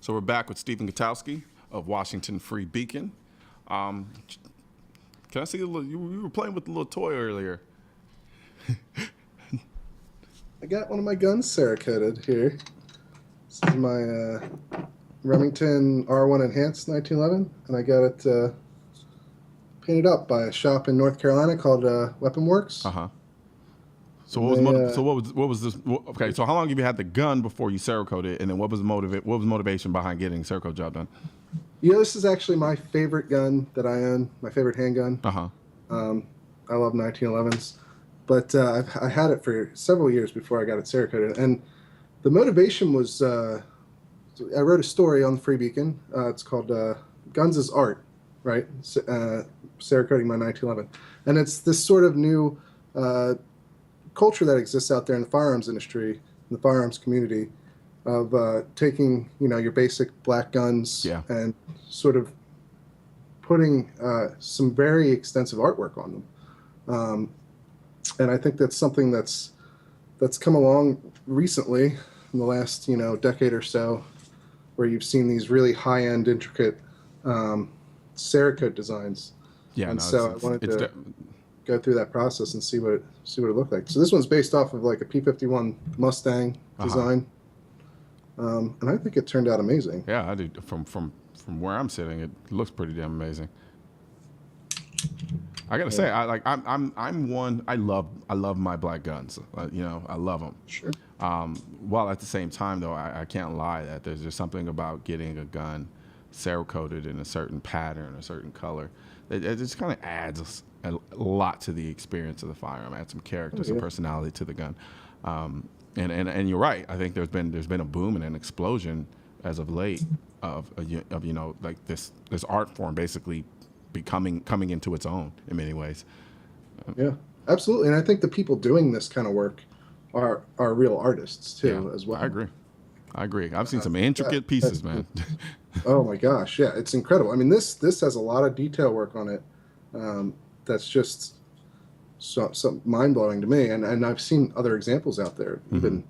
So we're back with Stephen Gutowski of Washington Free Beacon. Can I see you were playing with the little toy earlier? I got one of my guns Cerakoted here. This is my Remington R1 Enhanced 1911, and I got it painted up by a shop in North Carolina called Weapon Works. So what was this? Okay, so how long have you had the gun before you Cerakoted, and then what was motivation behind getting the Cerakote job done? This is actually my favorite gun that I own, my favorite handgun. I love 1911s, but I had it for several years before I got it Cerakoted, and the motivation was I wrote a story on the Free Beacon. It's called "Guns as Art," right? Cerakoting my 1911, and it's this sort of new culture that exists out there in the firearms industry, in the firearms community, of taking your basic black guns and sort of putting some very extensive artwork on them. And I think that's something that's come along recently in the last decade or so, where you've seen these really high-end, intricate Cerakote designs. I wanted to go through that process and see what it looked like. So this one's based off of like a P-51 Mustang design, and I think it turned out amazing. Yeah, I do. From where I'm sitting, it looks pretty damn amazing. I gotta say, I'm one. I love my black guns. I love them. Sure. While at the same time, though, I can't lie that there's just something about getting a gun Cerakoted in a certain pattern, a certain color. It just kind of adds a lot to the experience of the firearm. Add some character, some personality to the gun. And you're right. I think there's been a boom and an explosion as of late of like this art form basically coming into its own in many ways. Yeah, absolutely. And I think the people doing this kind of work are real artists too, as well. I agree. I've seen some intricate pieces, man. Oh my gosh, yeah, it's incredible. I mean, this has a lot of detail work on it. That's just so mind-blowing to me. And I've seen other examples out there, even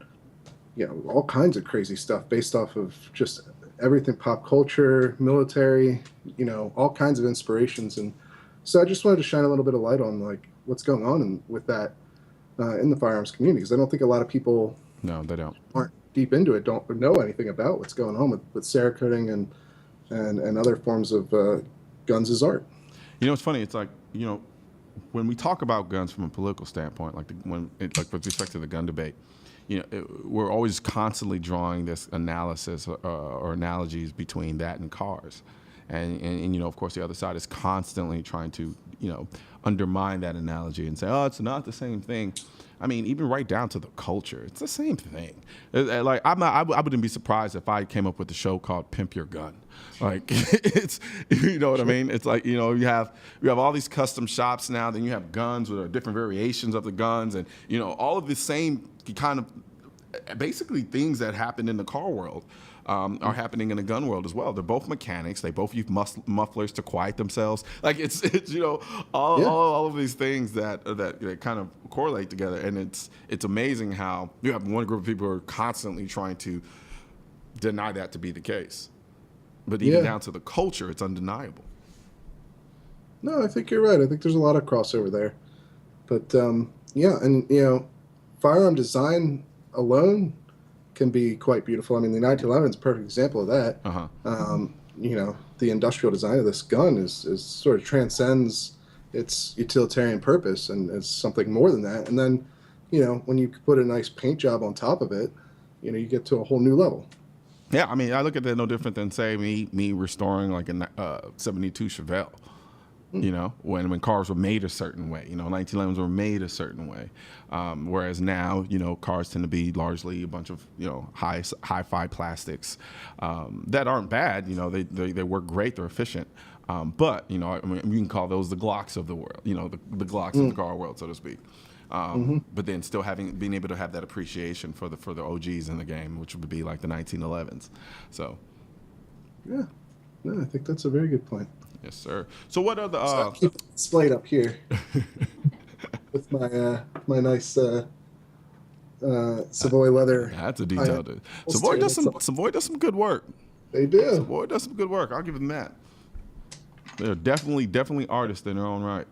all kinds of crazy stuff based off of just everything, pop culture, military, all kinds of inspirations. And so I just wanted to shine a little bit of light on like what's going on with that in the firearms community, because I don't think a lot of people they aren't deep into it, don't know anything about what's going on with Cerakoting and other forms of guns as art. It's funny. It's like, when we talk about guns from a political standpoint, like with respect to the gun debate, we're always constantly drawing this analysis or analogies between that and cars. And of course, the other side is constantly trying to, undermine that analogy and say, oh, it's not the same thing. I mean, even right down to the culture, it's the same thing. Like I wouldn't be surprised if I came up with a show called "Pimp Your Gun." Like it's, what I mean. It's like you have all these custom shops now. Then you have guns with different variations of the guns, and all of the same kind of basically things that happen in the car world. Are happening in the gun world as well. They're both mechanics. They both use mufflers to quiet themselves. Like it's all of these things that kind of correlate together. And it's amazing how you have one group of people who are constantly trying to deny that to be the case. But even down to the culture, it's undeniable. No, I think you're right. I think there's a lot of crossover there. But and firearm design alone can be quite beautiful. I mean, the 1911 is a perfect example of that. The industrial design of this gun is sort of transcends its utilitarian purpose and it's something more than that. And then, when you put a nice paint job on top of it, you get to a whole new level. Yeah, I mean, I look at that no different than, say, me restoring like a 72 Chevelle. When cars were made a certain way, 1911s were made a certain way, whereas now, cars tend to be largely a bunch of, hi-fi plastics that aren't bad. They work great, they're efficient, but I mean, you can call those the Glocks of the world, the Glocks of the car world, so to speak. But then still being able to have that appreciation for the OGs in the game, which would be like the 1911s. So, yeah, no, I think that's a very good point. Yes, sir. So what are the? So I keep it displayed up here with my nice Savoy leather. That's a detail. Savoy does some good work. They do. So, boy, does some good work. I'll give them that. They're definitely artists in their own right.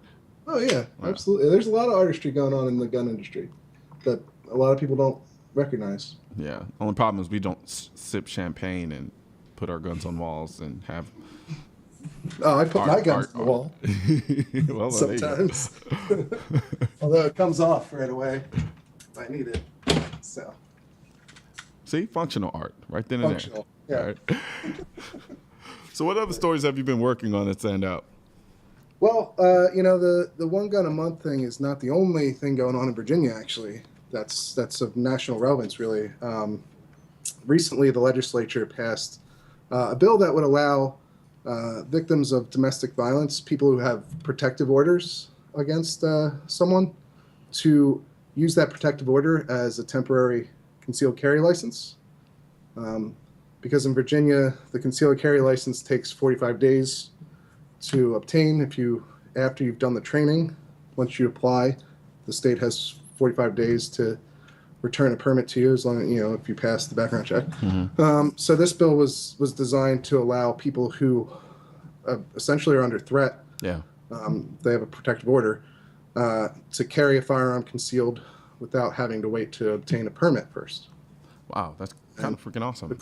Oh yeah, absolutely. There's a lot of artistry going on in the gun industry that a lot of people don't recognize. Yeah. Only problem is we don't sip champagne and put our guns on walls and have. Oh, I put my guns on the wall Well, sometimes. Although it comes off right away if I need it. So. See, functional art, right then and Functional, there. yeah. Right. So, what other stories have you been working on that stand out? Well, the one gun a month thing is not the only thing going on in Virginia. Actually, that's of national relevance, really. Recently, the legislature passed a bill that would allow victims of domestic violence, people who have protective orders against someone, to use that protective order as a temporary concealed carry license. Because in Virginia, the concealed carry license takes 45 days to obtain. After you've done the training, once you apply, the state has 45 days to return a permit to you, as long as if you pass the background check. Mm-hmm. So this bill was designed to allow people who essentially are under threat. Yeah. They have a protective order to carry a firearm concealed without having to wait to obtain a permit first. Wow, that's kind of freaking awesome.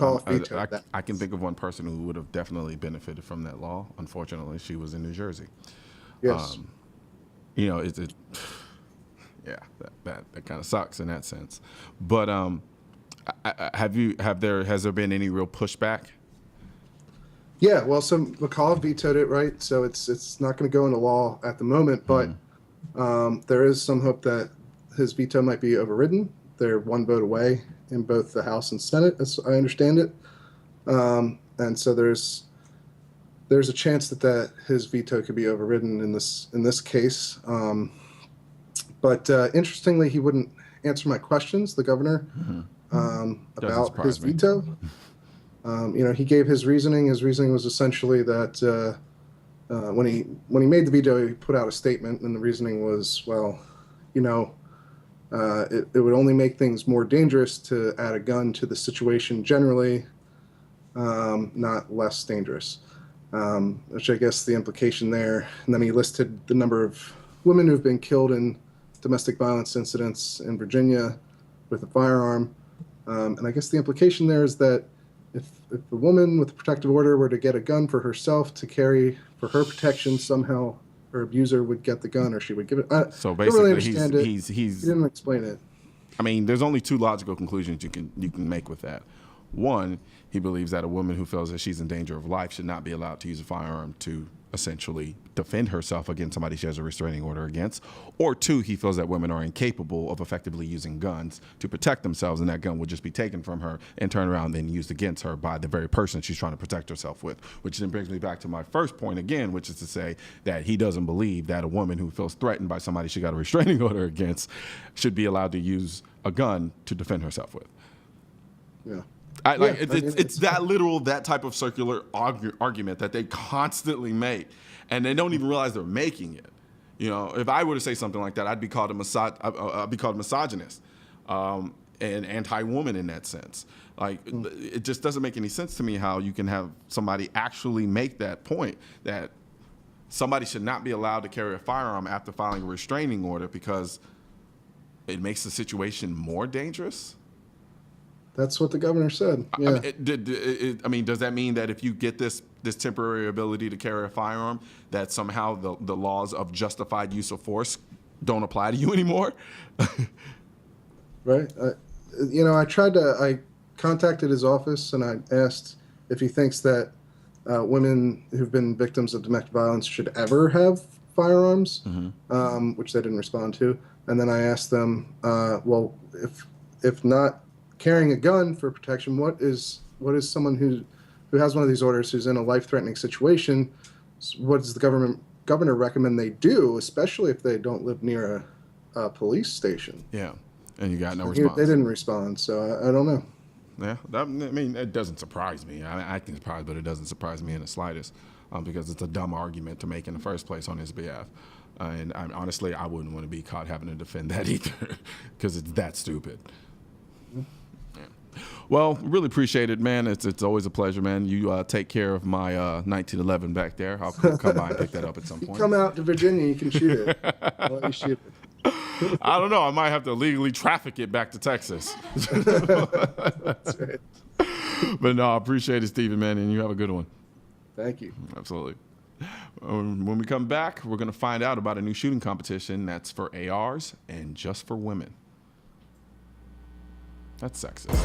I can think of one person who would have definitely benefited from that law. Unfortunately, she was in New Jersey. Yes. Yeah, that kind of sucks in that sense. But has there been any real pushback? Yeah, well, so McCall vetoed it, right? So it's not going to go into law at the moment, but there is some hope that his veto might be overridden. They're one vote away in both the House and Senate, as I understand it. And so there's a chance that his veto could be overridden in this case. But interestingly, he wouldn't answer my questions, the governor, about his veto. He gave his reasoning. His reasoning was essentially that when he made the veto, he put out a statement, and the reasoning was, well, it would only make things more dangerous to add a gun to the situation generally, not less dangerous. Which I guess the implication there. And then he listed the number of women who've been killed in domestic violence incidents in Virginia with a firearm. And I guess the implication there is that if a woman with a protective order were to get a gun for herself to carry for her protection, somehow her abuser would get the gun, or she would give it. So basically, really understand he didn't explain it. I mean, there's only two logical conclusions you can make with that. One, he believes that a woman who feels that she's in danger of life should not be allowed to use a firearm to essentially defend herself against somebody she has a restraining order against. Or two, he feels that women are incapable of effectively using guns to protect themselves, and that gun would just be taken from her and turned around and then used against her by the very person she's trying to protect herself with. Which then brings me back to my first point again, which is to say that he doesn't believe that a woman who feels threatened by somebody she got a restraining order against should be allowed to use a gun to defend herself with. Yeah. It's that literal, that type of circular argument that they constantly make, and they don't even realize they're making it. If I were to say something like that, I'd be called a misogynist and anti-woman in that sense. It just doesn't make any sense to me how you can have somebody actually make that point that somebody should not be allowed to carry a firearm after filing a restraining order because it makes the situation more dangerous. That's what the governor said. Yeah. Does that mean that if you get this temporary ability to carry a firearm, that somehow the laws of justified use of force don't apply to you anymore? Right. I contacted his office and I asked if he thinks that women who've been victims of domestic violence should ever have firearms, which they didn't respond to. And then I asked them, well, if not carrying a gun for protection, what is someone who has one of these orders, who's in a life-threatening situation, what does the governor recommend they do, especially if they don't live near a police station? Yeah, and you got no response. They didn't respond, so I don't know. Yeah, it doesn't surprise me. I think surprised, but it doesn't surprise me in the slightest, because it's a dumb argument to make in the first place on his behalf. And honestly, I wouldn't want to be caught having to defend that either, because it's that stupid. Well, really appreciate it, man. It's always a pleasure, man. You take care of my 1911 back there. I'll come by and pick that up at some You point. come out to Virginia, you can shoot it. I'll let you shoot it. I don't know. I might have to legally traffic it back to Texas. That's right. But no, I appreciate it, Stephen, man, and you have a good one. Thank you. Absolutely. When we come back, we're going to find out about a new shooting competition that's for ARs and just for women. That's sexist.